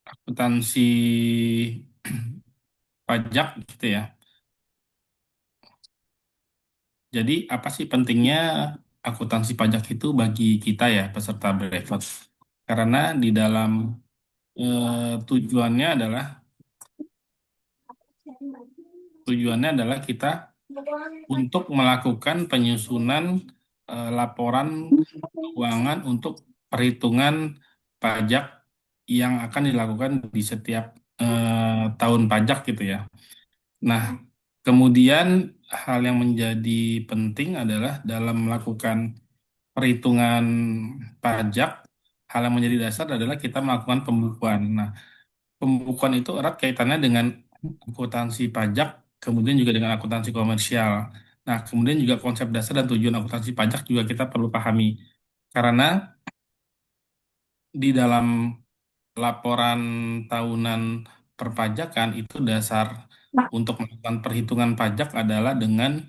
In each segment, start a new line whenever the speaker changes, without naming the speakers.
akuntansi pajak gitu ya. Jadi apa sih pentingnya akuntansi pajak itu bagi kita ya peserta brevet? Karena di dalam tujuannya adalah kita untuk melakukan penyusunan laporan keuangan untuk perhitungan pajak yang akan dilakukan di setiap tahun pajak gitu ya. Nah, kemudian hal yang menjadi penting adalah dalam melakukan perhitungan pajak, hal yang menjadi dasar adalah kita melakukan pembukuan. Nah, pembukuan itu erat kaitannya dengan akuntansi pajak, kemudian juga dengan akuntansi komersial. Nah, kemudian juga konsep dasar dan tujuan akuntansi pajak juga kita perlu pahami. Karena di dalam laporan tahunan perpajakan itu dasar untuk melakukan perhitungan pajak adalah dengan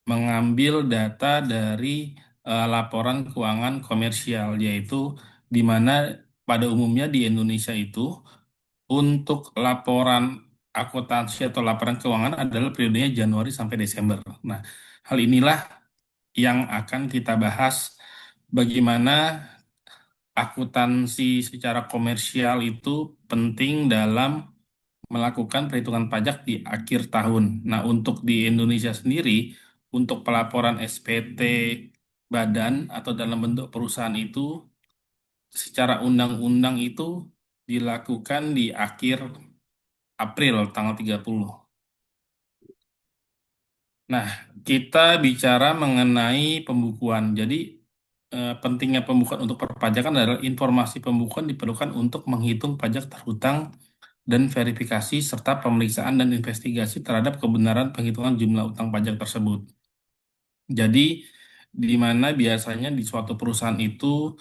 mengambil data dari laporan keuangan komersial, yaitu di mana pada umumnya di Indonesia itu untuk laporan akuntansi atau laporan keuangan adalah periodenya Januari sampai Desember. Nah, hal inilah yang akan kita bahas bagaimana akuntansi secara komersial itu penting dalam melakukan perhitungan pajak di akhir tahun. Nah, untuk di Indonesia sendiri, untuk pelaporan SPT badan atau dalam bentuk perusahaan itu, secara undang-undang itu dilakukan di akhir April tanggal 30. Nah, kita bicara mengenai pembukuan. Jadi, pentingnya pembukuan untuk perpajakan adalah informasi pembukuan diperlukan untuk menghitung pajak terhutang dan verifikasi serta pemeriksaan dan investigasi terhadap kebenaran penghitungan jumlah utang pajak tersebut. Jadi, di mana biasanya di suatu perusahaan itu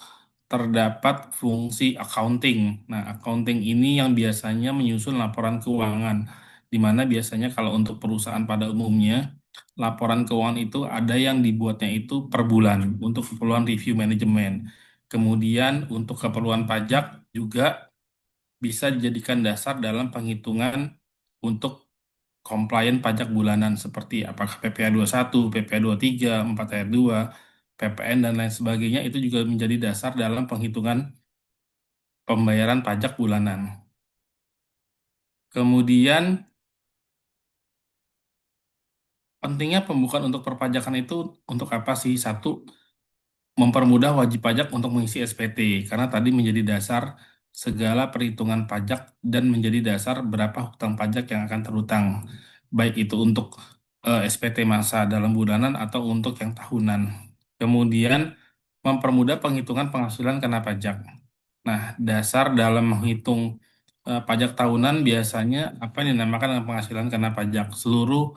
terdapat fungsi accounting. Nah, accounting ini yang biasanya menyusun laporan keuangan, di mana biasanya kalau untuk perusahaan pada umumnya, laporan keuangan itu ada yang dibuatnya itu per bulan untuk keperluan review manajemen. Kemudian untuk keperluan pajak juga bisa dijadikan dasar dalam penghitungan untuk komplain pajak bulanan seperti apakah PPh 21, PPh 23, 4 ayat 2, PPN dan lain sebagainya itu juga menjadi dasar dalam penghitungan pembayaran pajak bulanan. Kemudian pentingnya pembukaan untuk perpajakan itu untuk apa sih? Satu, mempermudah wajib pajak untuk mengisi SPT karena tadi menjadi dasar segala perhitungan pajak dan menjadi dasar berapa hutang pajak yang akan terhutang, baik itu untuk SPT masa dalam bulanan atau untuk yang tahunan. Kemudian mempermudah penghitungan penghasilan kena pajak. Nah, dasar dalam menghitung pajak tahunan biasanya apa yang dinamakan dengan penghasilan kena pajak. Seluruh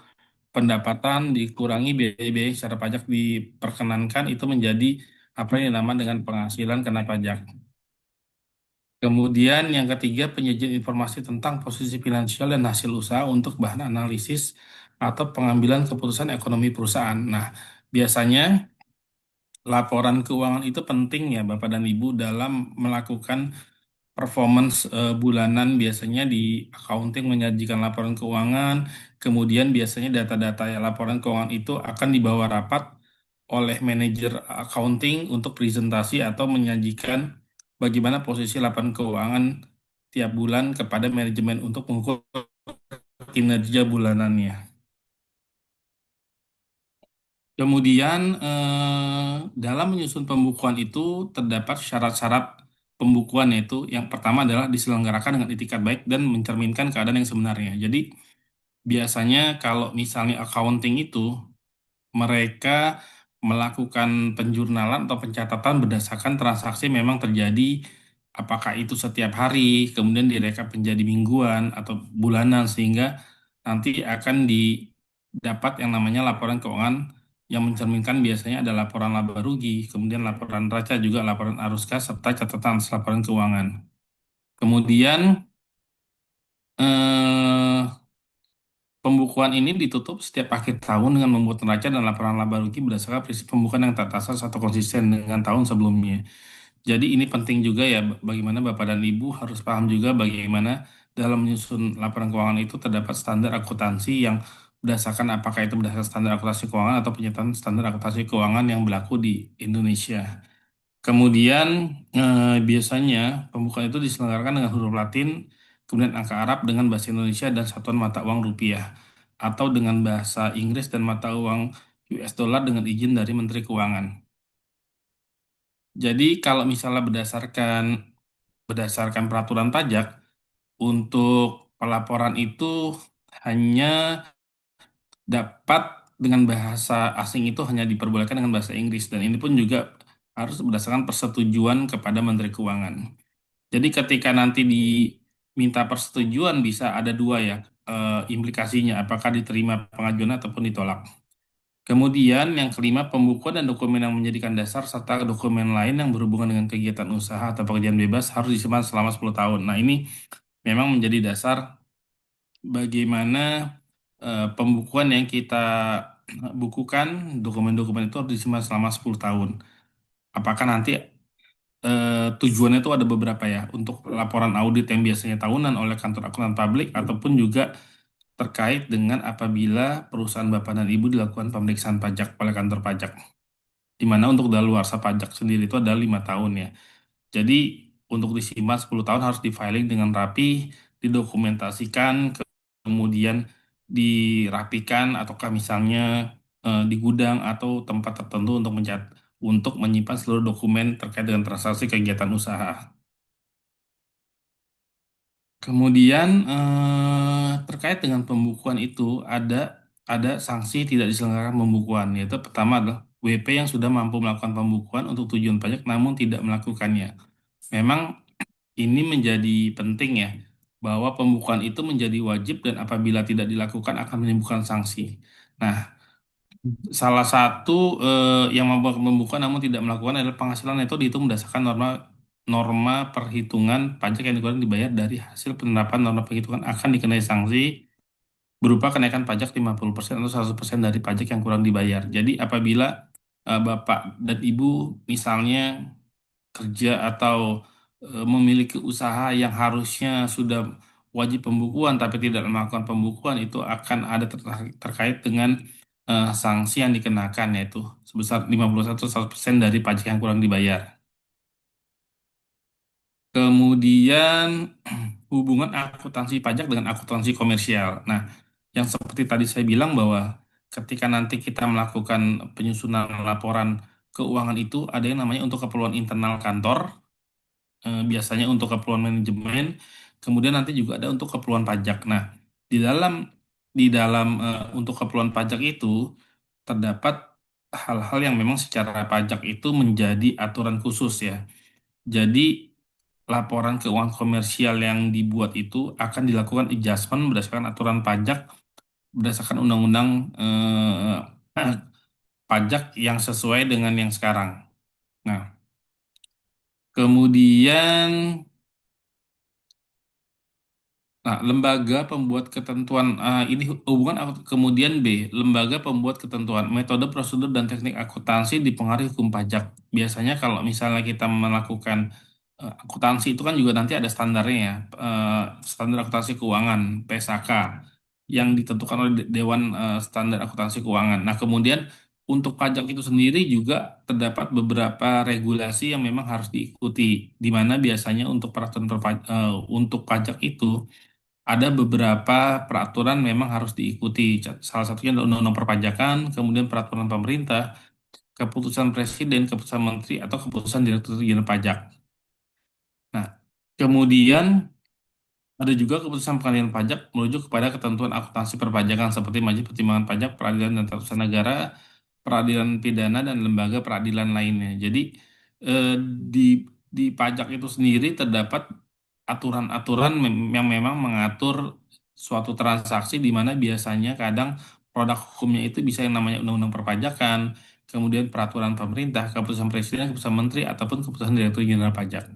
pendapatan dikurangi biaya-biaya secara pajak diperkenankan itu menjadi apa yang dinamakan dengan penghasilan kena pajak. Kemudian yang ketiga, penyajian informasi tentang posisi finansial dan hasil usaha untuk bahan analisis atau pengambilan keputusan ekonomi perusahaan. Nah, biasanya laporan keuangan itu penting ya Bapak dan Ibu dalam melakukan performance bulanan. Biasanya di accounting menyajikan laporan keuangan, kemudian biasanya data-data ya, laporan keuangan itu akan dibawa rapat oleh manajer accounting untuk presentasi atau menyajikan bagaimana posisi laporan keuangan tiap bulan kepada manajemen untuk mengukur kinerja bulanannya. Kemudian dalam menyusun pembukuan itu terdapat syarat-syarat pembukuan, yaitu yang pertama adalah diselenggarakan dengan itikat baik dan mencerminkan keadaan yang sebenarnya. Jadi biasanya kalau misalnya accounting itu mereka melakukan penjurnalan atau pencatatan berdasarkan transaksi memang terjadi, apakah itu setiap hari, kemudian direkap menjadi mingguan atau bulanan, sehingga nanti akan didapat yang namanya laporan keuangan yang mencerminkan biasanya ada laporan laba rugi, kemudian laporan neraca, juga laporan arus kas, serta catatan laporan keuangan. Kemudian eh, pembukuan ini ditutup setiap akhir tahun dengan membuat neraca dan laporan laba rugi berdasarkan prinsip pembukuan yang tak asas atau konsisten dengan tahun sebelumnya. Jadi ini penting juga ya, bagaimana Bapak dan Ibu harus paham juga bagaimana dalam menyusun laporan keuangan itu terdapat standar akuntansi yang berdasarkan apakah itu berdasarkan standar akuntansi keuangan atau penyebutan standar akuntansi keuangan yang berlaku di Indonesia. Kemudian biasanya pembukaan itu diselenggarakan dengan huruf Latin, kemudian angka Arab dengan bahasa Indonesia dan satuan mata uang rupiah, atau dengan bahasa Inggris dan mata uang US dollar dengan izin dari Menteri Keuangan. Jadi kalau misalnya berdasarkan peraturan pajak untuk pelaporan itu hanya dapat dengan bahasa asing itu hanya diperbolehkan dengan bahasa Inggris dan ini pun juga harus berdasarkan persetujuan kepada Menteri Keuangan. Jadi ketika nanti diminta persetujuan bisa ada dua ya implikasinya, apakah diterima pengajuan ataupun ditolak. Kemudian yang kelima, pembukuan dan dokumen yang menjadikan dasar serta dokumen lain yang berhubungan dengan kegiatan usaha atau pekerjaan bebas harus disimpan selama 10 tahun. Nah, ini memang menjadi dasar bagaimana pembukuan yang kita bukukan, dokumen-dokumen itu harus disimpan selama 10 tahun. Apakah nanti tujuannya itu ada beberapa ya, untuk laporan audit yang biasanya tahunan oleh kantor akuntan publik ataupun juga terkait dengan apabila perusahaan Bapak dan Ibu dilakukan pemeriksaan pajak oleh kantor pajak. Di mana untuk daluarsa pajak sendiri itu ada 5 tahun ya. Jadi untuk disimpan 10 tahun harus di-filing dengan rapi, didokumentasikan, kemudian dirapikan ataukah misalnya di gudang atau tempat tertentu untuk menyimpan seluruh dokumen terkait dengan transaksi kegiatan usaha. Kemudian terkait dengan pembukuan itu ada sanksi tidak diselenggarakan pembukuan, yaitu pertama adalah WP yang sudah mampu melakukan pembukuan untuk tujuan pajak namun tidak melakukannya. Memang ini menjadi penting ya, bahwa pembukuan itu menjadi wajib dan apabila tidak dilakukan akan menimbulkan sanksi. Nah, salah satu yang membuat pembukuan namun tidak melakukan adalah penghasilan itu dihitung berdasarkan norma norma perhitungan pajak yang dikeluarkan dibayar dari hasil penerapan norma perhitungan akan dikenai sanksi berupa kenaikan pajak 50% atau 100% dari pajak yang kurang dibayar. Jadi apabila Bapak dan Ibu misalnya kerja atau memiliki usaha yang harusnya sudah wajib pembukuan tapi tidak melakukan pembukuan itu akan ada terkait dengan sanksi yang dikenakan yaitu sebesar 51% dari pajak yang kurang dibayar. Kemudian hubungan akuntansi pajak dengan akuntansi komersial. Nah, yang seperti tadi saya bilang bahwa ketika nanti kita melakukan penyusunan laporan keuangan itu ada yang namanya untuk keperluan internal kantor, biasanya untuk keperluan manajemen, kemudian nanti juga ada untuk keperluan pajak. Nah, di dalam untuk keperluan pajak itu terdapat hal-hal yang memang secara pajak itu menjadi aturan khusus ya. Jadi laporan keuangan komersial yang dibuat itu akan dilakukan adjustment berdasarkan aturan pajak berdasarkan undang-undang pajak yang sesuai dengan yang sekarang. Nah, kemudian lembaga pembuat ketentuan ini hubungan kemudian B, lembaga pembuat ketentuan, metode, prosedur dan teknik akuntansi dipengaruhi hukum pajak. Biasanya kalau misalnya kita melakukan akuntansi itu kan juga nanti ada standarnya ya, standar akuntansi keuangan (PSAK) yang ditentukan oleh Dewan Standar Akuntansi Keuangan. Nah, kemudian untuk pajak itu sendiri juga terdapat beberapa regulasi yang memang harus diikuti, di mana biasanya untuk untuk pajak itu ada beberapa peraturan memang harus diikuti. Salah satunya adalah Undang-Undang Perpajakan, kemudian peraturan pemerintah, keputusan presiden, keputusan menteri, atau keputusan direktur jenderal pajak. Nah, kemudian ada juga keputusan pengadilan pajak merujuk kepada ketentuan akuntansi perpajakan seperti Majelis Pertimbangan Pajak, Peradilan dan Tata Usaha Negara, Peradilan Pidana, dan lembaga peradilan lainnya. Jadi eh, di pajak itu sendiri terdapat aturan-aturan yang memang mengatur suatu transaksi di mana biasanya kadang produk hukumnya itu bisa yang namanya undang-undang perpajakan, kemudian peraturan pemerintah, keputusan presiden, keputusan menteri, ataupun keputusan direktur jenderal pajak.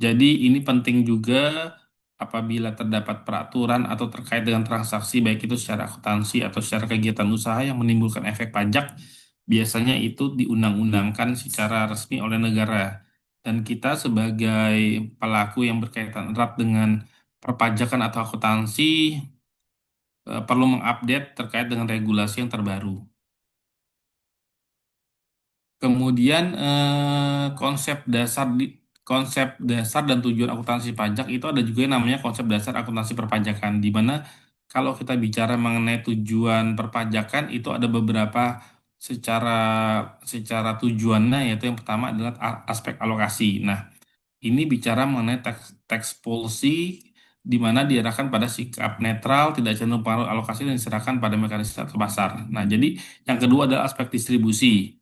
Jadi ini penting juga apabila terdapat peraturan atau terkait dengan transaksi baik itu secara akuntansi atau secara kegiatan usaha yang menimbulkan efek pajak, biasanya itu diundang-undangkan secara resmi oleh negara. Dan kita sebagai pelaku yang berkaitan erat dengan perpajakan atau akuntansi perlu mengupdate terkait dengan regulasi yang terbaru. Kemudian konsep dasar dan tujuan akuntansi pajak itu ada juga yang namanya konsep dasar akuntansi perpajakan, di mana kalau kita bicara mengenai tujuan perpajakan itu ada beberapa secara secara tujuannya, yaitu yang pertama adalah aspek alokasi. Nah, ini bicara mengenai tax policy di mana diarahkan pada sikap netral, tidak cenderung pengaruh alokasi dan diserahkan pada mekanisme atau pasar. Nah, jadi yang kedua adalah aspek distribusi.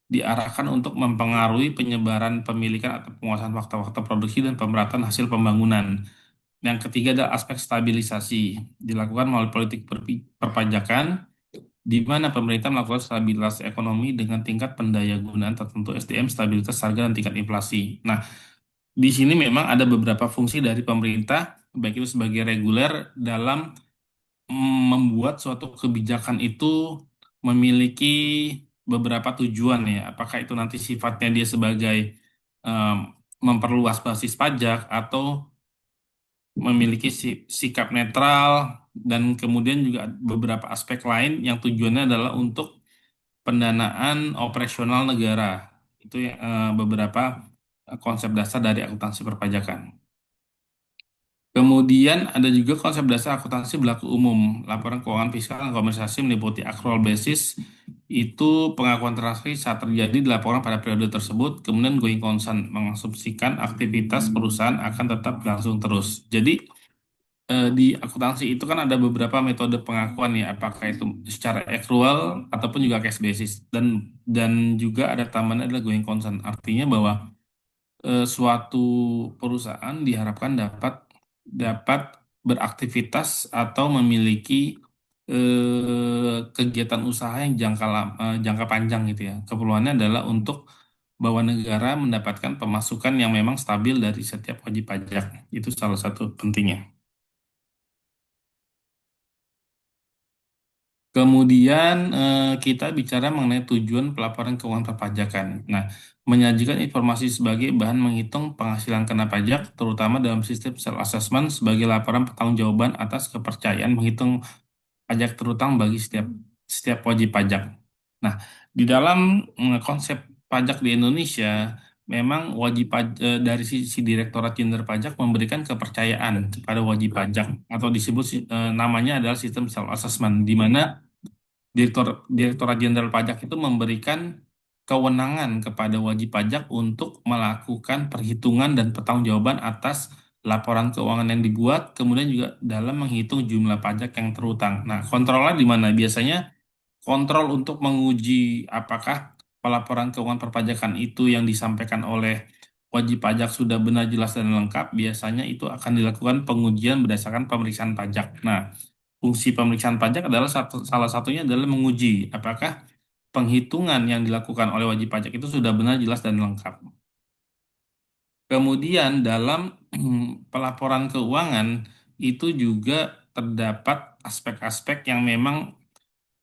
Diarahkan untuk mempengaruhi penyebaran pemilikan atau penguasaan fakta-fakta produksi dan pemerataan hasil pembangunan. Yang ketiga adalah aspek stabilisasi. Dilakukan melalui politik perpajakan di mana pemerintah melakukan stabilitas ekonomi dengan tingkat pendayagunaan tertentu SDM, stabilitas harga, dan tingkat inflasi. Nah, di sini memang ada beberapa fungsi dari pemerintah, baik itu sebagai reguler dalam membuat suatu kebijakan itu memiliki beberapa tujuan ya. Apakah itu nanti sifatnya dia sebagai em, memperluas basis pajak atau memiliki sikap netral dan kemudian juga beberapa aspek lain yang tujuannya adalah untuk pendanaan operasional negara. Itu ya, beberapa konsep dasar dari akuntansi perpajakan. Kemudian ada juga konsep dasar akuntansi berlaku umum. Laporan keuangan fiskal dan komersialisasi meliputi accrual basis. Itu pengakuan transaksi saat terjadi dilaporkan pada periode tersebut. Kemudian going concern mengasumsikan aktivitas perusahaan akan tetap berlangsung terus. Jadi di akuntansi itu kan ada beberapa metode pengakuan ya, apakah itu secara accrual ataupun juga cash basis. Dan juga ada tambahan adalah going concern. Artinya bahwa suatu perusahaan diharapkan dapat dapat beraktivitas atau memiliki kegiatan usaha yang jangka panjang gitu ya. Keperluannya adalah untuk bahwa negara mendapatkan pemasukan yang memang stabil dari setiap wajib pajak. Itu salah satu pentingnya. Kemudian kita bicara mengenai tujuan pelaporan keuangan perpajakan. Nah, menyajikan informasi sebagai bahan menghitung penghasilan kena pajak, terutama dalam sistem self-assessment sebagai laporan pertanggungjawaban atas kepercayaan menghitung pajak terutang bagi setiap setiap wajib pajak. Nah, di dalam konsep pajak di Indonesia, memang dari sisi Direktorat Jenderal Pajak memberikan kepercayaan kepada wajib pajak atau disebut namanya adalah sistem self-assessment, di mana Direktorat Jenderal Pajak itu memberikan kewenangan kepada wajib pajak untuk melakukan perhitungan dan pertanggungjawaban atas laporan keuangan yang dibuat, kemudian juga dalam menghitung jumlah pajak yang terutang. Nah, kontrolnya di mana? Biasanya kontrol untuk menguji apakah pelaporan keuangan perpajakan itu yang disampaikan oleh wajib pajak sudah benar, jelas, dan lengkap, biasanya itu akan dilakukan pengujian berdasarkan pemeriksaan pajak. Nah, fungsi pemeriksaan pajak adalah salah satunya adalah menguji apakah penghitungan yang dilakukan oleh wajib pajak itu sudah benar, jelas, dan lengkap. Kemudian dalam pelaporan keuangan itu juga terdapat aspek-aspek yang memang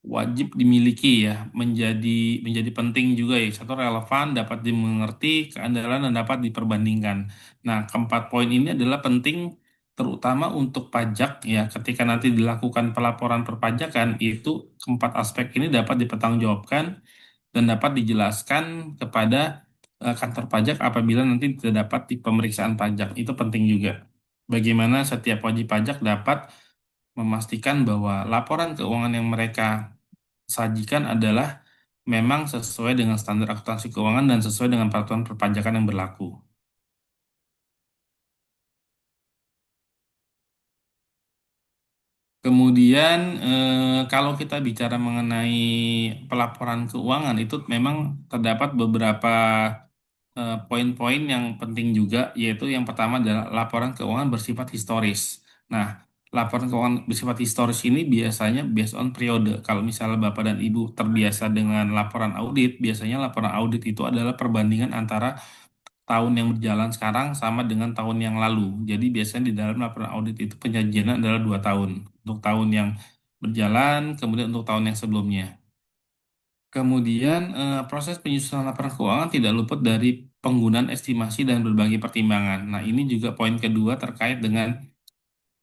wajib dimiliki ya, menjadi menjadi penting juga ya. Satu, relevan, dapat dimengerti, keandalan, dan dapat diperbandingkan. Nah, keempat poin ini adalah penting terutama untuk pajak ya. Ketika nanti dilakukan pelaporan perpajakan, itu keempat aspek ini dapat dipertanggungjawabkan dan dapat dijelaskan kepada kantor pajak apabila nanti terdapat di pemeriksaan pajak. Itu penting juga. Bagaimana setiap wajib pajak dapat memastikan bahwa laporan keuangan yang mereka sajikan adalah memang sesuai dengan standar akuntansi keuangan dan sesuai dengan peraturan perpajakan yang berlaku. Kemudian kalau kita bicara mengenai pelaporan keuangan itu memang terdapat beberapa poin-poin yang penting juga, yaitu yang pertama adalah laporan keuangan bersifat historis. Nah, laporan keuangan bersifat historis ini biasanya based on periode. Kalau misalnya Bapak dan Ibu terbiasa dengan laporan audit, biasanya laporan audit itu adalah perbandingan antara tahun yang berjalan sekarang sama dengan tahun yang lalu. Jadi biasanya di dalam laporan audit itu penyajiannya adalah 2 tahun. Untuk tahun yang berjalan, kemudian untuk tahun yang sebelumnya. Kemudian proses penyusunan laporan keuangan tidak luput dari penggunaan estimasi dan berbagai pertimbangan. Nah, ini juga poin kedua terkait dengan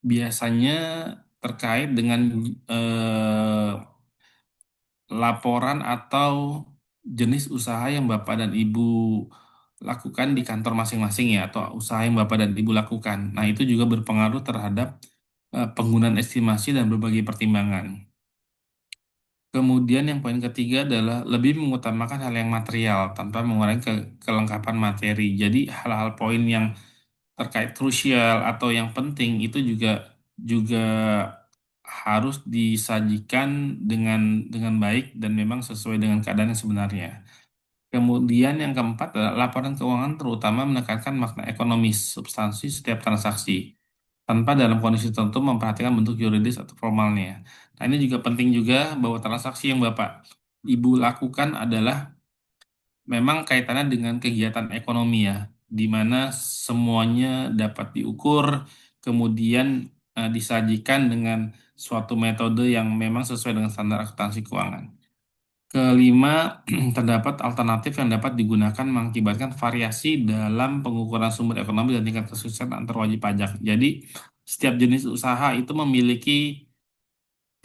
biasanya terkait dengan eh, laporan atau jenis usaha yang Bapak dan Ibu lakukan di kantor masing-masing ya, atau usaha yang Bapak dan Ibu lakukan. Nah, itu juga berpengaruh terhadap penggunaan estimasi dan berbagai pertimbangan. Kemudian yang poin ketiga adalah lebih mengutamakan hal yang material tanpa mengurangi kelengkapan materi. Jadi hal-hal poin yang terkait krusial atau yang penting itu juga juga harus disajikan dengan baik dan memang sesuai dengan keadaan yang sebenarnya. Kemudian yang keempat adalah laporan keuangan terutama menekankan makna ekonomis substansi setiap transaksi tanpa dalam kondisi tertentu memperhatikan bentuk yuridis atau formalnya. Nah, ini juga penting juga bahwa transaksi yang Bapak Ibu lakukan adalah memang kaitannya dengan kegiatan ekonomi ya, di mana semuanya dapat diukur, kemudian disajikan dengan suatu metode yang memang sesuai dengan standar akuntansi keuangan. Kelima, terdapat alternatif yang dapat digunakan mengakibatkan variasi dalam pengukuran sumber ekonomi dan tingkat kesuksesan antar wajib pajak. Jadi, setiap jenis usaha itu memiliki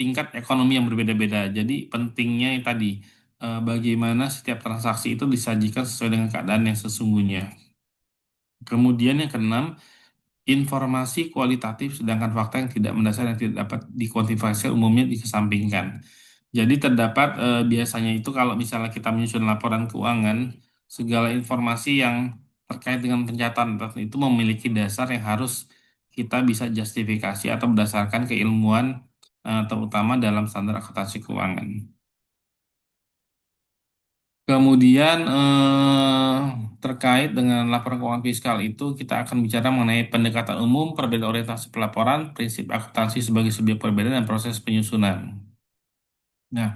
tingkat ekonomi yang berbeda-beda. Jadi, pentingnya yang tadi, bagaimana setiap transaksi itu disajikan sesuai dengan keadaan yang sesungguhnya. Kemudian yang keenam, informasi kualitatif sedangkan fakta yang tidak mendasar yang tidak dapat dikuantifikasi umumnya dikesampingkan. Jadi terdapat biasanya itu kalau misalnya kita menyusun laporan keuangan, segala informasi yang terkait dengan pencatatan itu memiliki dasar yang harus kita bisa justifikasi atau berdasarkan keilmuan terutama dalam standar akuntansi keuangan. Kemudian terkait dengan laporan keuangan fiskal itu kita akan bicara mengenai pendekatan umum, perbedaan orientasi pelaporan, prinsip akuntansi sebagai subjek perbedaan dan proses penyusunan. Nah,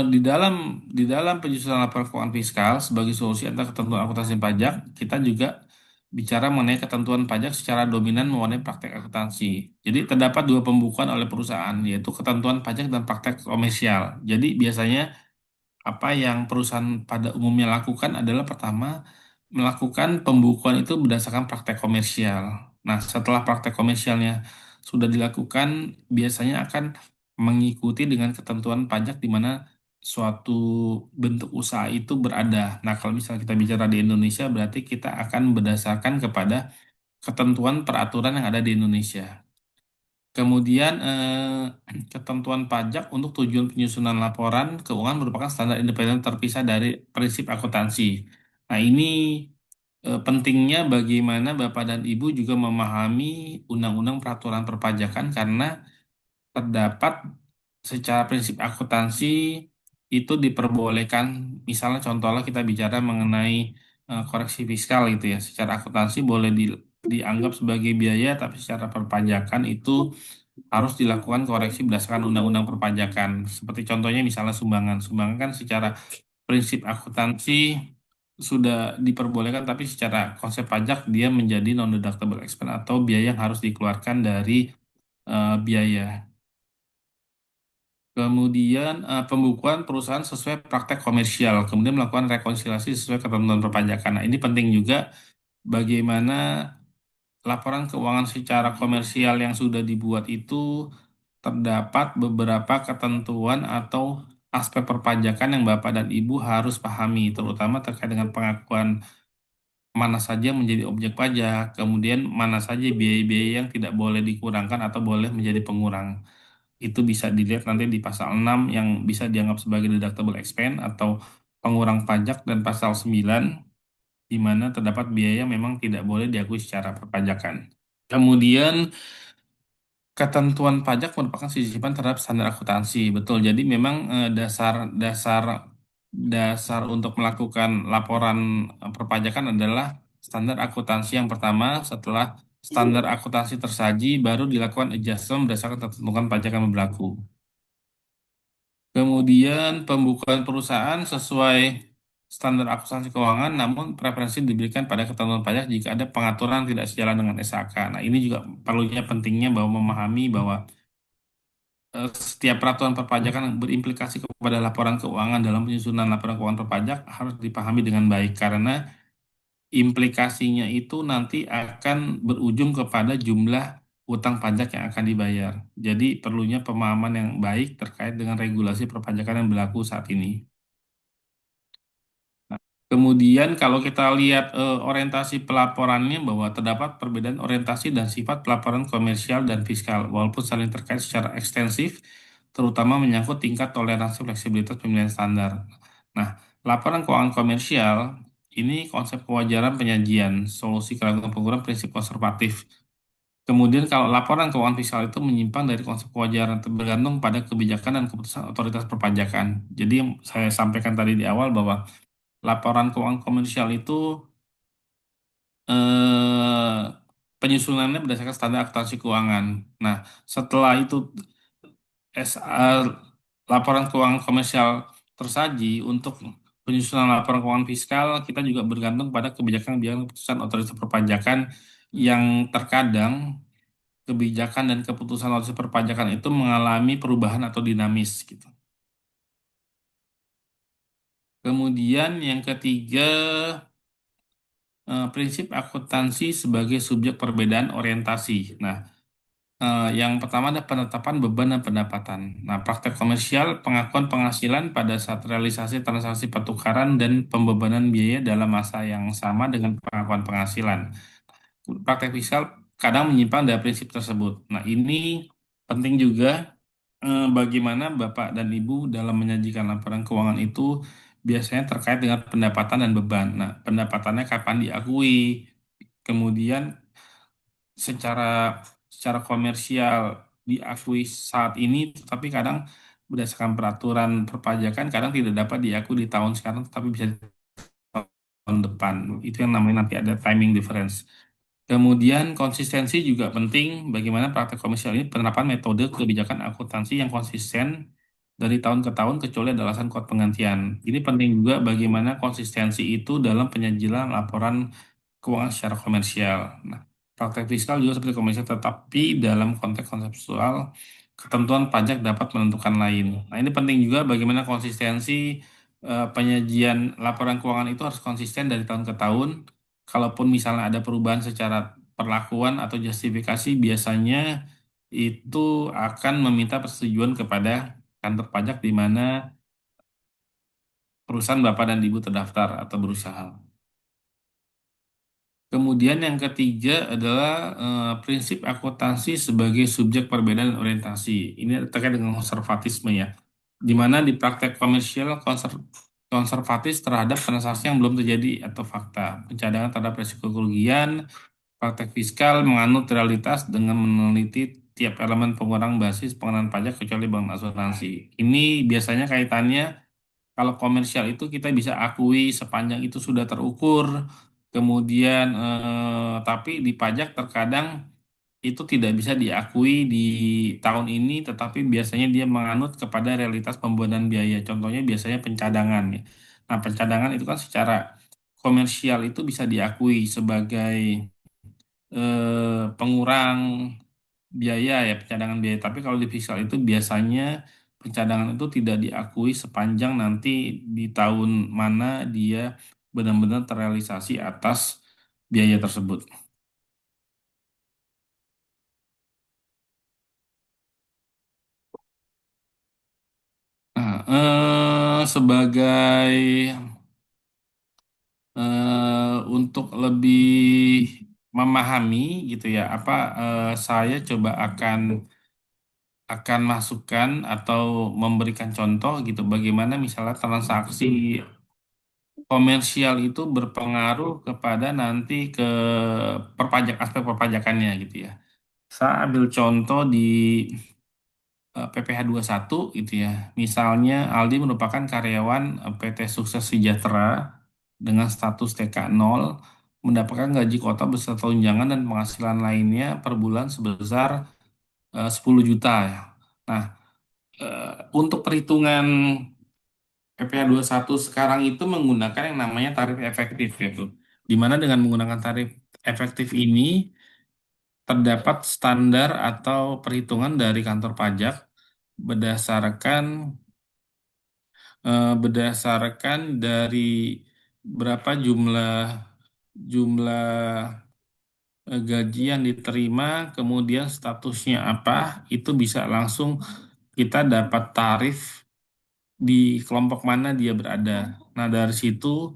di dalam penyusunan laporan keuangan fiskal sebagai solusi antara ketentuan akuntansi pajak, kita juga bicara mengenai ketentuan pajak secara dominan mewarnai praktek akuntansi. Jadi terdapat dua pembukuan oleh perusahaan, yaitu ketentuan pajak dan praktek komersial. Jadi biasanya apa yang perusahaan pada umumnya lakukan adalah pertama melakukan pembukuan itu berdasarkan praktek komersial. Nah, setelah praktek komersialnya sudah dilakukan, biasanya akan mengikuti dengan ketentuan pajak di mana suatu bentuk usaha itu berada. Nah, kalau misalnya kita bicara di Indonesia, berarti kita akan berdasarkan kepada ketentuan peraturan yang ada di Indonesia. Kemudian ketentuan pajak untuk tujuan penyusunan laporan keuangan merupakan standar independen terpisah dari prinsip akuntansi. Nah, ini pentingnya bagaimana Bapak dan Ibu juga memahami undang-undang peraturan perpajakan karena terdapat secara prinsip akuntansi itu diperbolehkan. Misalnya contohnya kita bicara mengenai koreksi fiskal gitu ya. Secara akuntansi boleh dianggap sebagai biaya, tapi secara perpajakan itu harus dilakukan koreksi berdasarkan undang-undang perpajakan. Seperti contohnya misalnya sumbangan. Sumbangan kan secara prinsip akuntansi sudah diperbolehkan, tapi secara konsep pajak dia menjadi non-deductible expense atau biaya yang harus dikeluarkan dari biaya. Kemudian pembukuan perusahaan sesuai praktek komersial, kemudian melakukan rekonsiliasi sesuai ketentuan perpajakan. Nah, ini penting juga bagaimana laporan keuangan secara komersial yang sudah dibuat itu terdapat beberapa ketentuan atau aspek perpajakan yang Bapak dan Ibu harus pahami, terutama terkait dengan pengakuan mana saja yang menjadi objek pajak, kemudian mana saja biaya-biaya yang tidak boleh dikurangkan atau boleh menjadi pengurang. Itu bisa dilihat nanti di pasal 6 yang bisa dianggap sebagai deductible expense atau pengurang pajak dan pasal 9 di mana terdapat biaya yang memang tidak boleh diakui secara perpajakan. Kemudian ketentuan pajak merupakan sisipan terhadap standar akuntansi, betul. Jadi memang dasar dasar untuk melakukan laporan perpajakan adalah standar akuntansi yang pertama. Setelah standar akuntansi tersaji, baru dilakukan adjustment berdasarkan ketentuan pajak yang berlaku. Kemudian pembukuan perusahaan sesuai standar akuntansi keuangan, namun preferensi diberikan pada ketentuan pajak jika ada pengaturan yang tidak sejalan dengan SAK. Nah, ini juga perlunya pentingnya bahwa memahami bahwa setiap peraturan perpajakan yang berimplikasi kepada laporan keuangan dalam penyusunan laporan keuangan perpajak harus dipahami dengan baik karena implikasinya itu nanti akan berujung kepada jumlah utang pajak yang akan dibayar. Jadi perlunya pemahaman yang baik terkait dengan regulasi perpajakan yang berlaku saat ini. Kemudian kalau kita lihat orientasi pelaporannya bahwa terdapat perbedaan orientasi dan sifat pelaporan komersial dan fiskal walaupun saling terkait secara ekstensif terutama menyangkut tingkat toleransi fleksibilitas pemilihan standar. Nah, laporan keuangan komersial ini konsep kewajaran penyajian, solusi keraguan pengukuran prinsip konservatif. Kemudian kalau laporan keuangan fiskal itu menyimpang dari konsep kewajaran bergantung pada kebijakan dan keputusan otoritas perpajakan. Jadi yang saya sampaikan tadi di awal bahwa laporan keuangan komersial itu eh, penyusunannya berdasarkan standar akuntansi keuangan. Nah, setelah itu laporan keuangan komersial tersaji untuk penyusunan laporan keuangan fiskal, kita juga bergantung pada kebijakan-kebijakan keputusan otoritas perpajakan yang terkadang kebijakan dan keputusan otoritas perpajakan itu mengalami perubahan atau dinamis gitu. Kemudian yang ketiga, prinsip akuntansi sebagai subjek perbedaan orientasi. Nah, yang pertama ada penetapan beban dan pendapatan. Nah, praktek komersial pengakuan penghasilan pada saat realisasi transaksi pertukaran dan pembebanan biaya dalam masa yang sama dengan pengakuan penghasilan. Praktek fiskal kadang menyimpang dari prinsip tersebut. Nah, ini penting juga bagaimana Bapak dan Ibu dalam menyajikan laporan keuangan itu biasanya terkait dengan pendapatan dan beban. Nah, pendapatannya kapan diakui, kemudian secara secara komersial diakui saat ini, tetapi kadang berdasarkan peraturan perpajakan kadang tidak dapat diakui di tahun sekarang, tetapi bisa di tahun depan. Itu yang namanya nanti ada timing difference. Kemudian konsistensi juga penting. Bagaimana praktek komersial ini penerapan metode kebijakan akuntansi yang konsisten dari tahun ke tahun kecuali ada alasan kuat penggantian. Ini penting juga bagaimana konsistensi itu dalam penyajian laporan keuangan secara komersial. Nah, praktek fiskal juga seperti komersial, tetapi dalam konteks konseptual, ketentuan pajak dapat menentukan lain. Nah, ini penting juga bagaimana konsistensi penyajian laporan keuangan itu harus konsisten dari tahun ke tahun. Kalaupun misalnya ada perubahan secara perlakuan atau justifikasi, biasanya itu akan meminta persetujuan kepada kantor pajak di mana perusahaan Bapak dan Ibu terdaftar atau berusaha. Kemudian yang ketiga adalah prinsip akuntansi sebagai subjek perbedaan orientasi. Ini terkait dengan konservatisme ya, di mana di praktek komersial konservatif terhadap transaksi yang belum terjadi atau fakta, pencadangan terhadap risiko kerugian, praktek fiskal menganut realitas dengan meneliti tiap elemen pengurang basis pengenaan pajak kecuali bank asuransi. Ini biasanya kaitannya kalau komersial itu kita bisa akui sepanjang itu sudah terukur, kemudian tapi di pajak terkadang itu tidak bisa diakui di tahun ini, tetapi biasanya dia menganut kepada realitas pembuatan biaya. Contohnya biasanya pencadangan ya. Nah, pencadangan itu kan secara komersial itu bisa diakui sebagai pengurang biaya ya, pencadangan biaya. Tapi kalau di fiskal itu biasanya pencadangan itu tidak diakui sepanjang nanti di tahun mana dia benar-benar terrealisasi atas biaya tersebut. Nah, sebagai untuk lebih memahami gitu ya, apa saya coba akan masukkan atau memberikan contoh gitu bagaimana misalnya transaksi komersial itu berpengaruh kepada nanti ke aspek perpajakannya gitu ya. Saya ambil contoh di PPh satu gitu ya. Misalnya Aldi merupakan karyawan PT Sukses Sejahtera dengan status TK 0 mendapatkan gaji kota beserta tunjangan dan penghasilan lainnya per bulan sebesar 10 juta ya. Nah, untuk perhitungan PPh satu sekarang itu menggunakan yang namanya tarif efektif gitu. Di mana dengan menggunakan tarif efektif ini terdapat standar atau perhitungan dari kantor pajak berdasarkan berdasarkan dari berapa jumlah jumlah gaji yang diterima, kemudian statusnya apa, itu bisa langsung kita dapat tarif di kelompok mana dia berada. Nah, dari situ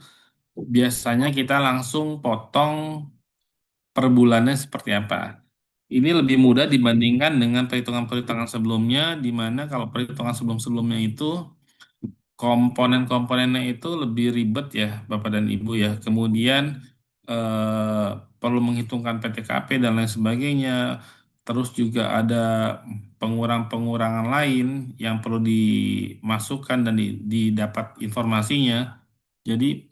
biasanya kita langsung potong per bulannya seperti apa. Ini lebih mudah dibandingkan dengan perhitungan-perhitungan sebelumnya, di mana kalau perhitungan sebelum-sebelumnya itu komponen-komponennya itu lebih ribet ya, Bapak dan Ibu ya. Kemudian eh, perlu menghitungkan PTKP dan lain sebagainya. Terus juga ada pengurang-pengurangan lain yang perlu dimasukkan dan didapat informasinya. Jadi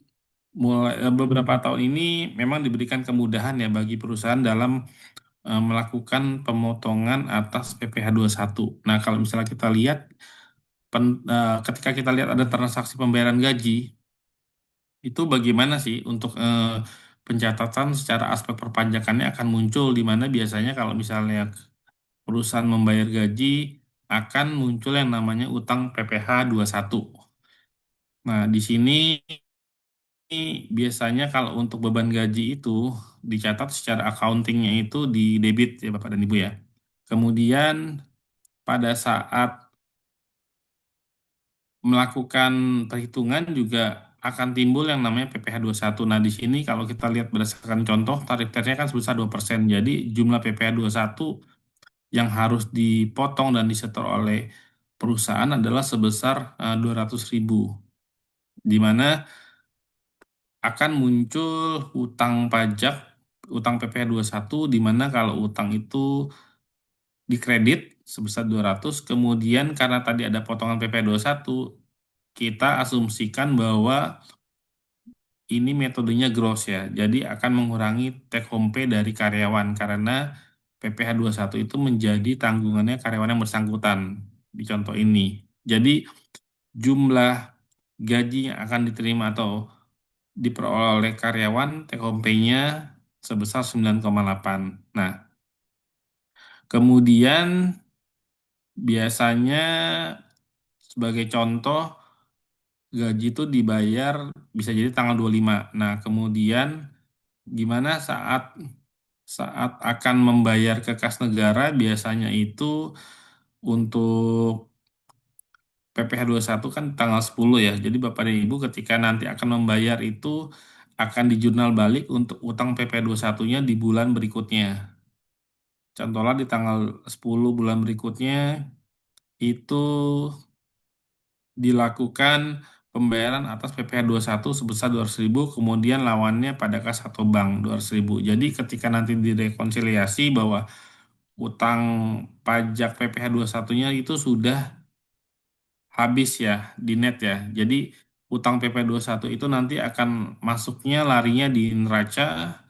mulai beberapa tahun ini memang diberikan kemudahan ya bagi perusahaan dalam melakukan pemotongan atas PPh satu. Nah, kalau misalnya kita lihat ketika kita lihat ada transaksi pembayaran gaji, itu bagaimana sih untuk pencatatan secara aspek perpajakannya akan muncul di mana biasanya kalau misalnya perusahaan membayar gaji akan muncul yang namanya utang PPh satu. Nah, di sini biasanya kalau untuk beban gaji itu dicatat secara accountingnya itu di debit ya Bapak dan Ibu ya. Kemudian pada saat melakukan perhitungan juga akan timbul yang namanya PPh satu. Nah, di sini kalau kita lihat berdasarkan contoh, tarif-tarifnya kan sebesar 2%. Jadi, jumlah PPh satu yang harus dipotong dan disetor oleh perusahaan adalah sebesar 200.000. Di mana akan muncul utang pajak, utang PPh satu, di mana kalau utang itu dikredit sebesar 200, kemudian karena tadi ada potongan PPh satu, kita asumsikan bahwa ini metodenya gross ya. Jadi akan mengurangi take home pay dari karyawan karena PPh satu itu menjadi tanggungannya karyawan yang bersangkutan di contoh ini. Jadi jumlah gaji yang akan diterima atau diperoleh oleh karyawan take home pay-nya sebesar 9,8. Nah, kemudian biasanya sebagai contoh gaji itu dibayar bisa jadi tanggal 25. Nah, kemudian gimana saat saat akan membayar ke kas negara biasanya itu untuk PPh satu kan tanggal 10 ya. Jadi Bapak dan Ibu ketika nanti akan membayar itu akan dijurnal balik untuk utang PPh satunya di bulan berikutnya. Contohnya di tanggal 10 bulan berikutnya itu dilakukan pembayaran atas PPh satu sebesar 200.000, kemudian lawannya pada kas atau bank 200.000. Jadi ketika nanti direkonsiliasi bahwa utang pajak PPh satunya itu sudah habis ya di net ya. Jadi utang PPh satu itu nanti akan masuknya larinya di neraca,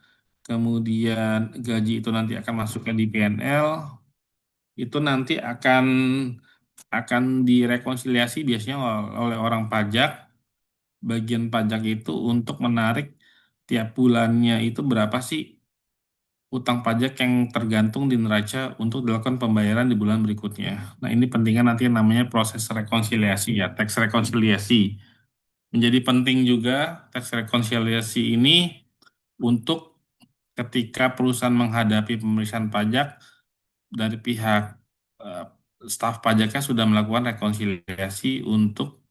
kemudian gaji itu nanti akan masuknya di PNL, itu nanti akan direkonsiliasi biasanya oleh orang pajak, bagian pajak itu untuk menarik tiap bulannya itu berapa sih utang pajak yang tergantung di neraca untuk dilakukan pembayaran di bulan berikutnya. Nah, ini pentingnya nanti yang namanya proses rekonsiliasi ya, tax rekonsiliasi. Menjadi penting juga tax rekonsiliasi ini untuk ketika perusahaan menghadapi pemeriksaan pajak dari pihak eh, staf pajaknya sudah melakukan rekonsiliasi untuk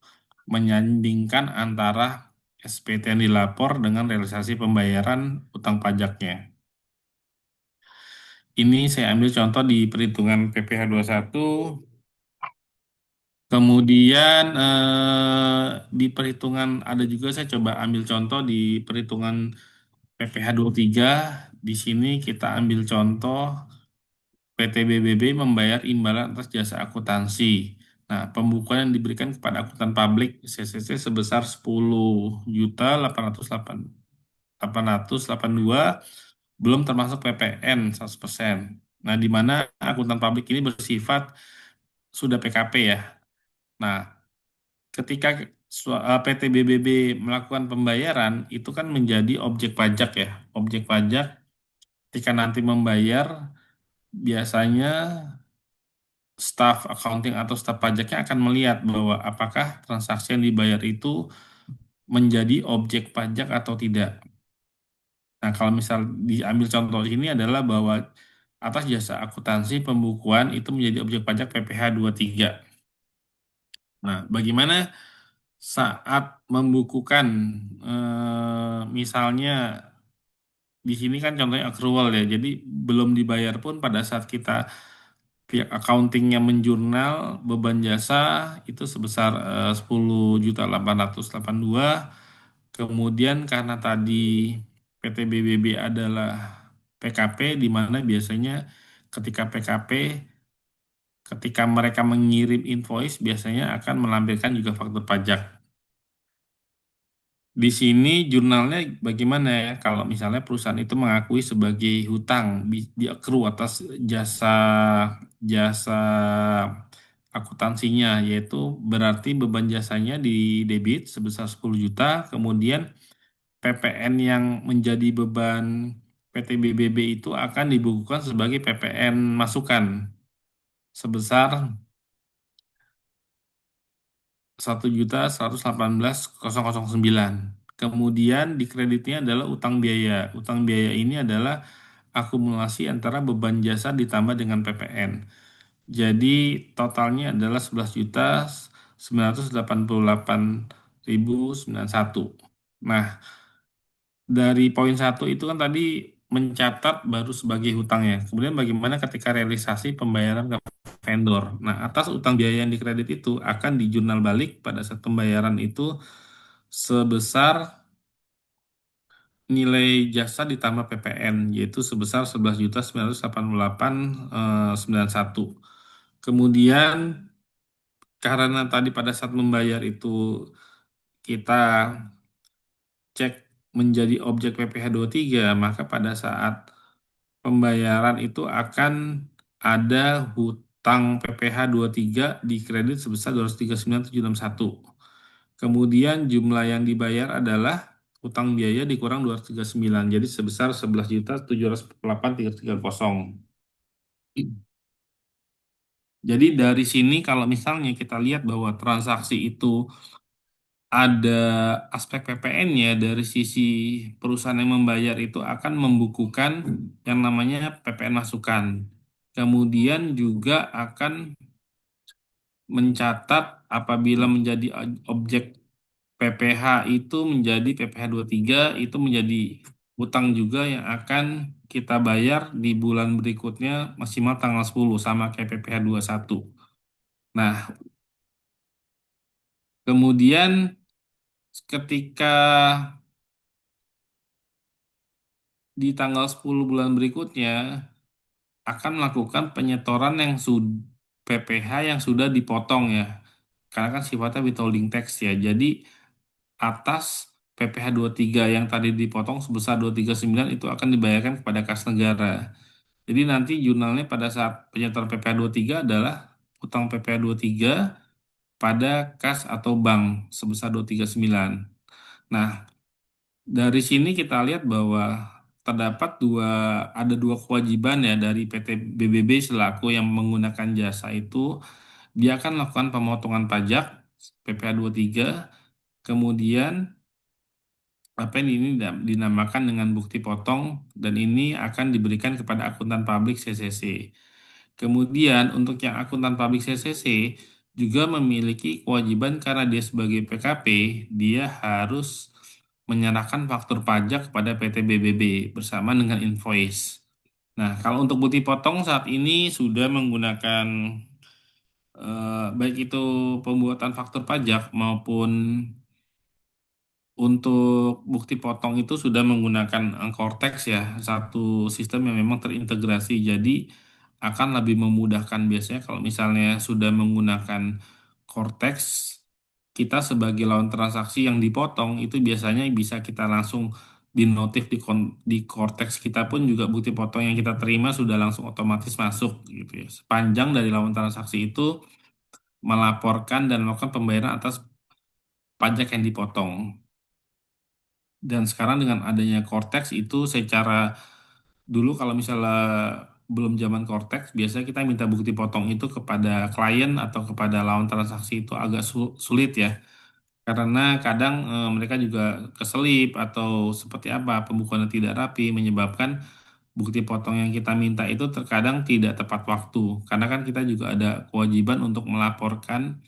menyandingkan antara SPT yang dilapor dengan realisasi pembayaran utang pajaknya. Ini saya ambil contoh di perhitungan PPh satu. Kemudian di perhitungan ada juga saya coba ambil contoh di perhitungan PPh tiga. Di sini kita ambil contoh PT BBB membayar imbalan atas jasa akuntansi. Nah, pembukuan yang diberikan kepada akuntan publik CCC sebesar 10.882 belum termasuk PPN 100%. Nah, di mana akuntan publik ini bersifat sudah PKP ya. Nah, ketika PT BBB melakukan pembayaran, itu kan menjadi objek pajak ya. Objek pajak ketika nanti membayar, biasanya staf accounting atau staf pajaknya akan melihat bahwa apakah transaksi yang dibayar itu menjadi objek pajak atau tidak. Nah, kalau misal diambil contoh ini adalah bahwa atas jasa akuntansi pembukuan itu menjadi objek pajak PPh tiga. Nah, bagaimana saat membukukan, misalnya di sini kan contohnya accrual ya, jadi belum dibayar pun pada saat kita pihak accountingnya menjurnal beban jasa itu sebesar 10.882. Kemudian karena tadi PT BBB adalah PKP, di mana biasanya ketika PKP, ketika mereka mengirim invoice biasanya akan melampirkan juga faktur pajak. Di sini jurnalnya bagaimana ya kalau misalnya perusahaan itu mengakui sebagai hutang di accrue atas jasa jasa akuntansinya, yaitu berarti beban jasanya di debit sebesar 10 juta, kemudian PPN yang menjadi beban PT BBB itu akan dibukukan sebagai PPN masukan sebesar 1.118.009. Kemudian di kreditnya adalah utang biaya. Utang biaya ini adalah akumulasi antara beban jasa ditambah dengan PPN. Jadi totalnya adalah 11.988.091. Nah, dari poin satu itu kan tadi mencatat baru sebagai hutang ya. Kemudian bagaimana ketika realisasi pembayaran ke vendor. Nah, atas utang biaya yang dikredit itu akan dijurnal balik pada saat pembayaran itu sebesar nilai jasa ditambah PPN, yaitu sebesar 11.988.91. Kemudian karena tadi pada saat membayar itu kita cek menjadi objek PPh tiga, maka pada saat pembayaran itu akan ada hutang PPh tiga di kredit sebesar 239.761. Kemudian jumlah yang dibayar adalah hutang biaya dikurang 239, jadi sebesar 11.748.330. Jadi dari sini kalau misalnya kita lihat bahwa transaksi itu ada aspek PPN-nya, dari sisi perusahaan yang membayar itu akan membukukan yang namanya PPN masukan. Kemudian juga akan mencatat apabila menjadi objek PPh itu menjadi PPh tiga, itu menjadi utang juga yang akan kita bayar di bulan berikutnya maksimal tanggal 10 sama kayak PPh satu. Nah, kemudian ketika di tanggal 10 bulan berikutnya akan melakukan penyetoran yang PPh yang sudah dipotong ya. Karena kan sifatnya withholding tax ya. Jadi atas PPh tiga yang tadi dipotong sebesar 239 itu akan dibayarkan kepada kas negara. Jadi nanti jurnalnya pada saat penyetoran PPh tiga adalah utang PPh tiga pada kas atau bank sebesar 239. Nah, dari sini kita lihat bahwa terdapat ada dua kewajiban ya dari PT BBB selaku yang menggunakan jasa itu. Dia akan melakukan pemotongan pajak PPh tiga, kemudian apa yang ini dinamakan dengan bukti potong, dan ini akan diberikan kepada akuntan publik CCC. Kemudian untuk yang akuntan publik CCC juga memiliki kewajiban karena dia sebagai PKP, dia harus menyerahkan faktur pajak kepada PT BBB bersama dengan invoice. Nah, kalau untuk bukti potong saat ini sudah menggunakan baik itu pembuatan faktur pajak maupun untuk bukti potong itu sudah menggunakan Cortex ya, satu sistem yang memang terintegrasi. Jadi akan lebih memudahkan biasanya kalau misalnya sudah menggunakan Cortex, kita sebagai lawan transaksi yang dipotong itu biasanya bisa kita langsung dinotif di Cortex kita pun juga bukti potong yang kita terima sudah langsung otomatis masuk gitu ya. Sepanjang dari lawan transaksi itu melaporkan dan melakukan pembayaran atas pajak yang dipotong. Dan sekarang dengan adanya Cortex itu secara dulu kalau misalnya belum zaman Cortex, biasanya kita minta bukti potong itu kepada klien atau kepada lawan transaksi itu agak sulit ya. Karena kadang mereka juga keselip atau seperti apa pembukuan yang tidak rapi menyebabkan bukti potong yang kita minta itu terkadang tidak tepat waktu. Karena kan kita juga ada kewajiban untuk melaporkan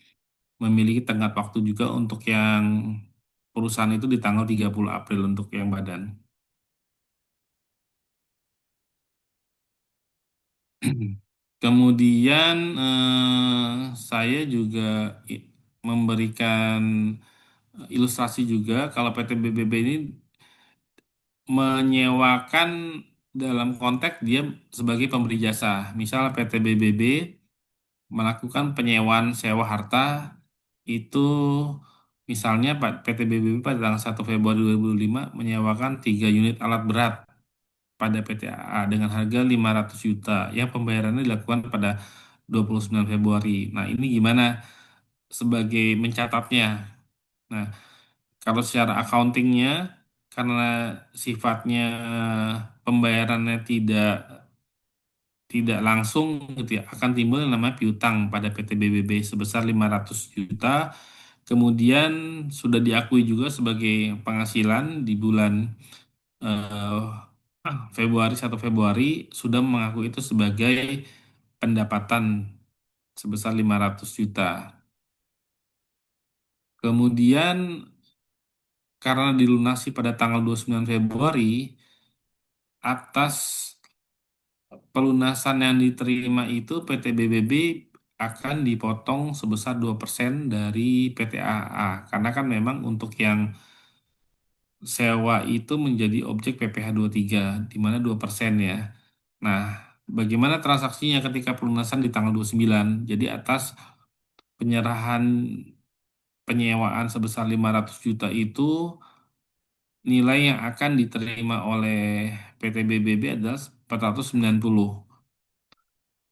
memiliki tenggat waktu juga untuk yang perusahaan itu di tanggal 30 April untuk yang badan. Kemudian saya juga memberikan ilustrasi juga kalau PT BBB ini menyewakan dalam konteks dia sebagai pemberi jasa. Misal PT BBB melakukan penyewaan sewa harta itu misalnya PT BBB pada tanggal 1 Februari 2005 menyewakan 3 unit alat berat pada PT AA dengan harga 500 juta yang pembayarannya dilakukan pada 29 Februari. Nah, ini gimana sebagai mencatatnya? Nah, kalau secara accountingnya karena sifatnya pembayarannya tidak langsung gitu ya, akan timbul yang namanya piutang pada PT BBB sebesar 500 juta. Kemudian sudah diakui juga sebagai penghasilan di bulan eh, Februari 1 Februari sudah mengaku itu sebagai pendapatan sebesar 500 juta. Kemudian karena dilunasi pada tanggal 29 Februari atas pelunasan yang diterima itu PT BBB akan dipotong sebesar 2% dari PT AA karena kan memang untuk yang sewa itu menjadi objek PPh tiga di mana 2% ya. Nah, bagaimana transaksinya ketika pelunasan di tanggal 29? Jadi atas penyerahan penyewaan sebesar 500 juta itu nilai yang akan diterima oleh PT BBB adalah 490.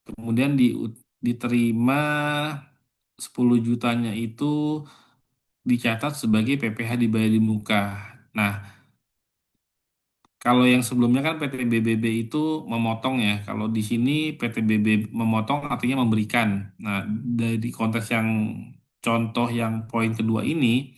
Kemudian diterima 10 jutanya itu dicatat sebagai PPh dibayar di muka. Nah, kalau yang sebelumnya kan PT BBB itu memotong ya. Kalau di sini PT BB memotong artinya memberikan. Nah, dari konteks yang contoh yang poin kedua ini,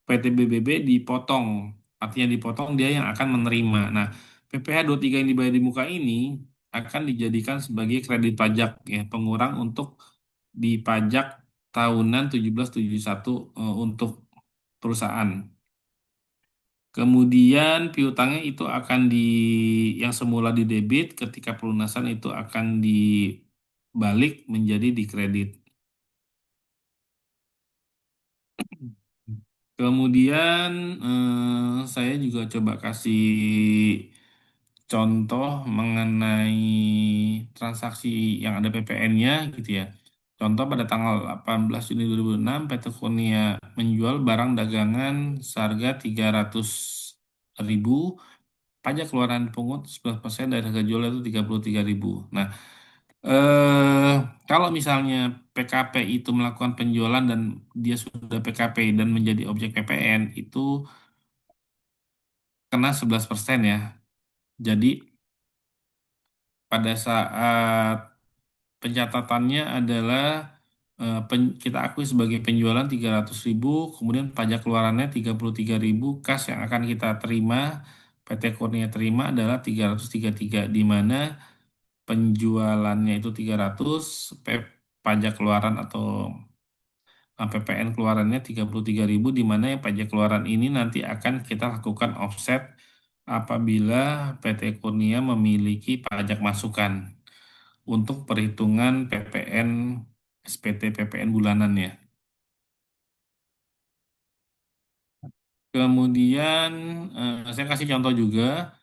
PT BBB dipotong. Artinya dipotong dia yang akan menerima. Nah, PPh tiga yang dibayar di muka ini akan dijadikan sebagai kredit pajak ya, pengurang untuk di pajak tahunan 1771 untuk perusahaan. Kemudian piutangnya itu akan yang semula di debit ketika pelunasan itu akan dibalik menjadi di kredit. Kemudian saya juga coba kasih contoh mengenai transaksi yang ada PPN-nya gitu ya. Contoh pada tanggal 18 Juni 2006 PT Kurnia menjual barang dagangan seharga 300.000, pajak keluaran pungut 11% dari harga jual itu 33.000. Nah, eh, kalau misalnya PKP itu melakukan penjualan dan dia sudah PKP dan menjadi objek PPN itu kena 11% ya. Jadi pada saat pencatatannya adalah kita akui sebagai penjualan 300.000, kemudian pajak keluarannya 33.000, kas yang akan kita terima, PT Kurnia terima adalah 333, di mana penjualannya itu 300, pajak keluaran atau PPN keluarannya 33.000, di mana yang pajak keluaran ini nanti akan kita lakukan offset apabila PT Kurnia memiliki pajak masukan untuk perhitungan PPN SPT PPN bulanannya. Kemudian saya kasih contoh juga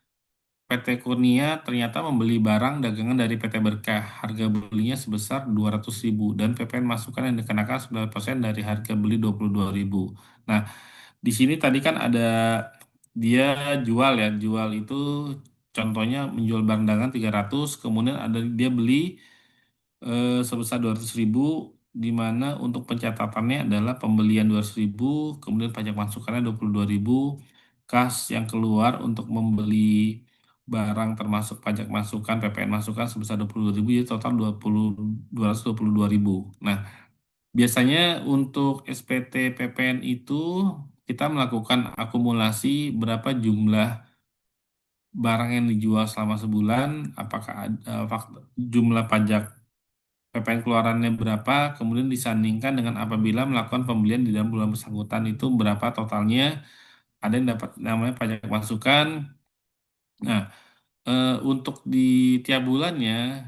PT Kurnia ternyata membeli barang dagangan dari PT Berkah. Harga belinya sebesar 200.000 dan PPN masukan yang dikenakan 9% dari harga beli 22.000. Nah, di sini tadi kan ada dia jual ya, jual itu contohnya menjual barang dagangan 300, kemudian ada dia beli sebesar 200.000, di mana untuk pencatatannya adalah pembelian 200.000, kemudian pajak masukannya 22.000, kas yang keluar untuk membeli barang termasuk pajak masukan, PPN masukan sebesar 22.000, jadi total 222.000. Nah, biasanya untuk SPT PPN itu kita melakukan akumulasi berapa jumlah barang yang dijual selama sebulan, apakah ada jumlah pajak PPN keluarannya berapa, kemudian disandingkan dengan apabila melakukan pembelian di dalam bulan bersangkutan itu berapa totalnya, ada yang dapat namanya pajak masukan. Nah, untuk di tiap bulannya,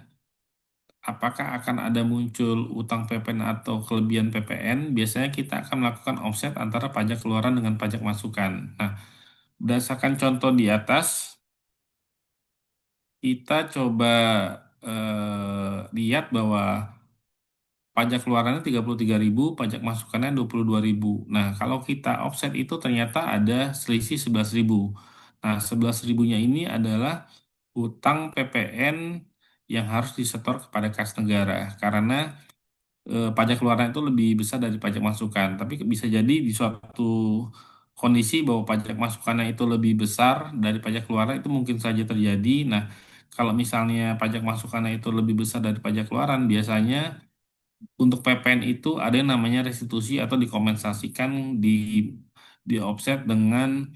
apakah akan ada muncul utang PPN atau kelebihan PPN? Biasanya kita akan melakukan offset antara pajak keluaran dengan pajak masukan. Nah, berdasarkan contoh di atas, kita coba lihat bahwa pajak keluarannya 33.000, pajak masukannya 22.000. Nah, kalau kita offset itu ternyata ada selisih 11.000. Nah, 11 ribunya ini adalah utang PPN yang harus disetor kepada kas negara karena pajak keluaran itu lebih besar dari pajak masukan. Tapi bisa jadi di suatu kondisi bahwa pajak masukannya itu lebih besar dari pajak keluaran itu mungkin saja terjadi. Nah, kalau misalnya pajak masukannya itu lebih besar dari pajak keluaran, biasanya untuk PPN itu ada yang namanya restitusi atau dikompensasikan di offset dengan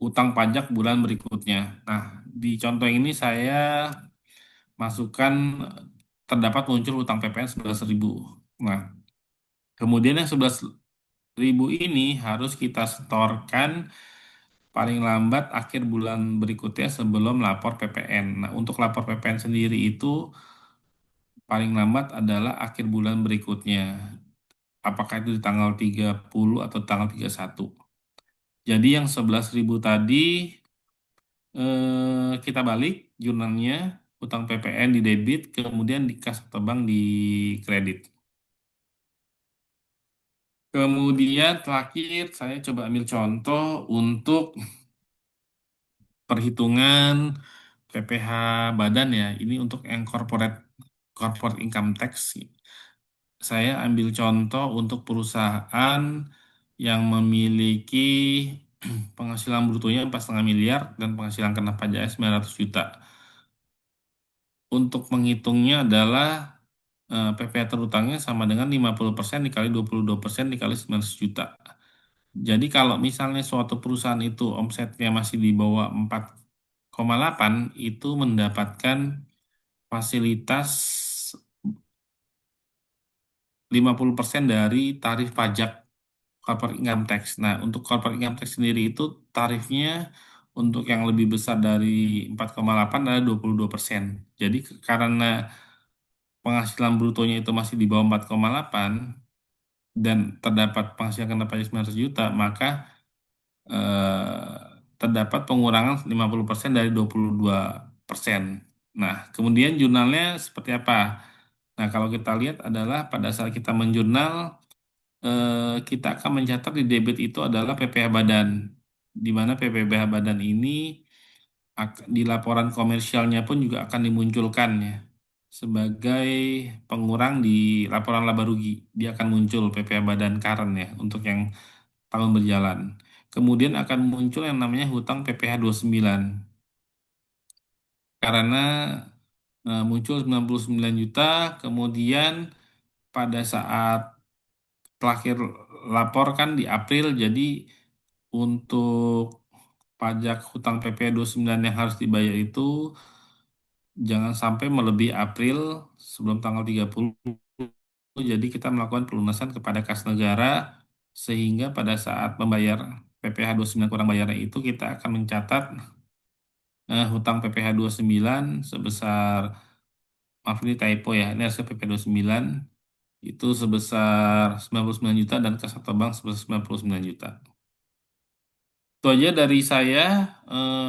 utang pajak bulan berikutnya. Nah, di contoh ini saya masukkan terdapat muncul utang PPN 11.000. Nah, kemudian yang 11.000 ini harus kita setorkan paling lambat akhir bulan berikutnya sebelum lapor PPN. Nah, untuk lapor PPN sendiri itu paling lambat adalah akhir bulan berikutnya. Apakah itu di tanggal 30 atau tanggal 31. Jadi yang 11.000 tadi kita balik jurnalnya, utang PPN di debit, kemudian di kas atau bank di kredit. Kemudian terakhir saya coba ambil contoh untuk perhitungan PPh badan ya. Ini untuk yang corporate income tax. Saya ambil contoh untuk perusahaan yang memiliki penghasilan brutonya 4,5 miliar dan penghasilan kena pajaknya 900 juta. Untuk menghitungnya adalah PPh terutangnya sama dengan 50% dikali 22% dikali 900 juta. Jadi kalau misalnya suatu perusahaan itu omsetnya masih di bawah 4,8 itu mendapatkan fasilitas 50% dari tarif pajak corporate income tax. Nah, untuk corporate income tax sendiri itu tarifnya untuk yang lebih besar dari 4,8 adalah 22%. Jadi karena penghasilan brutonya itu masih di bawah 4,8 dan terdapat penghasilan kena pajak 900 juta, maka terdapat pengurangan 50% dari 22%. Nah, kemudian jurnalnya seperti apa? Nah, kalau kita lihat adalah pada saat kita menjurnal, kita akan mencatat di debit itu adalah PPh badan, di mana PPh badan ini di laporan komersialnya pun juga akan dimunculkan ya sebagai pengurang di laporan laba rugi. Dia akan muncul PPh badan current ya untuk yang tahun berjalan. Kemudian akan muncul yang namanya hutang PPh 29 karena muncul 99 juta, kemudian pada saat terakhir lapor kan di April, jadi untuk pajak hutang PPh 29 yang harus dibayar itu jangan sampai melebihi April sebelum tanggal 30. Jadi kita melakukan pelunasan kepada kas negara sehingga pada saat membayar PPh 29 kurang bayarnya itu kita akan mencatat hutang PPh 29 sebesar, maaf ini typo ya, ini hasil PPh 29 itu sebesar 99 juta dan kas atau bank sebesar 99 juta. Itu aja dari saya.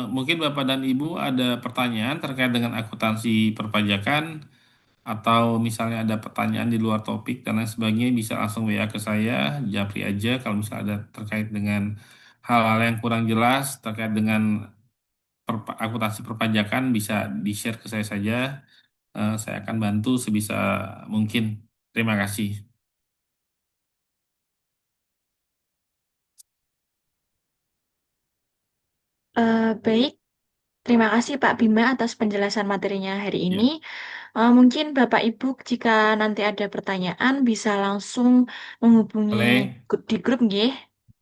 Mungkin Bapak dan Ibu ada pertanyaan terkait dengan akuntansi perpajakan atau misalnya ada pertanyaan di luar topik dan lain sebagainya bisa langsung WA ke saya, japri aja kalau misalnya ada terkait dengan hal-hal yang kurang jelas terkait dengan akuntansi perpajakan bisa di-share ke saya saja. Saya akan bantu sebisa mungkin. Terima kasih.
Baik, Terima kasih Pak Bima atas penjelasan materinya hari ini.
Ya,
Mungkin Bapak Ibu jika nanti ada pertanyaan bisa langsung menghubungi
boleh,
di grup nggih.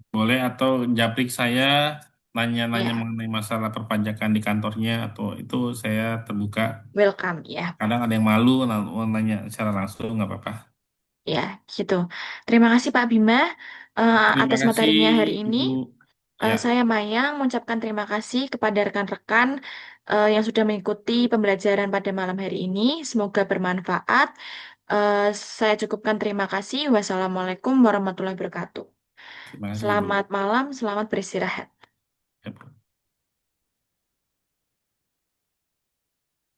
boleh atau japrik saya nanya-nanya
Ya,
mengenai masalah perpajakan di kantornya atau itu saya terbuka.
welcome ya.
Kadang ada yang malu mau nanya secara langsung nggak apa-apa.
Ya, gitu. Terima kasih Pak Bima
Terima
atas
kasih
materinya hari ini.
Ibu. Ya,
Saya Mayang mengucapkan terima kasih kepada rekan-rekan yang sudah mengikuti pembelajaran pada malam hari ini. Semoga bermanfaat. Eh, saya cukupkan terima kasih. Wassalamualaikum warahmatullahi wabarakatuh.
terima kasih Ibu.
Selamat malam, selamat beristirahat.
Ya, Bu.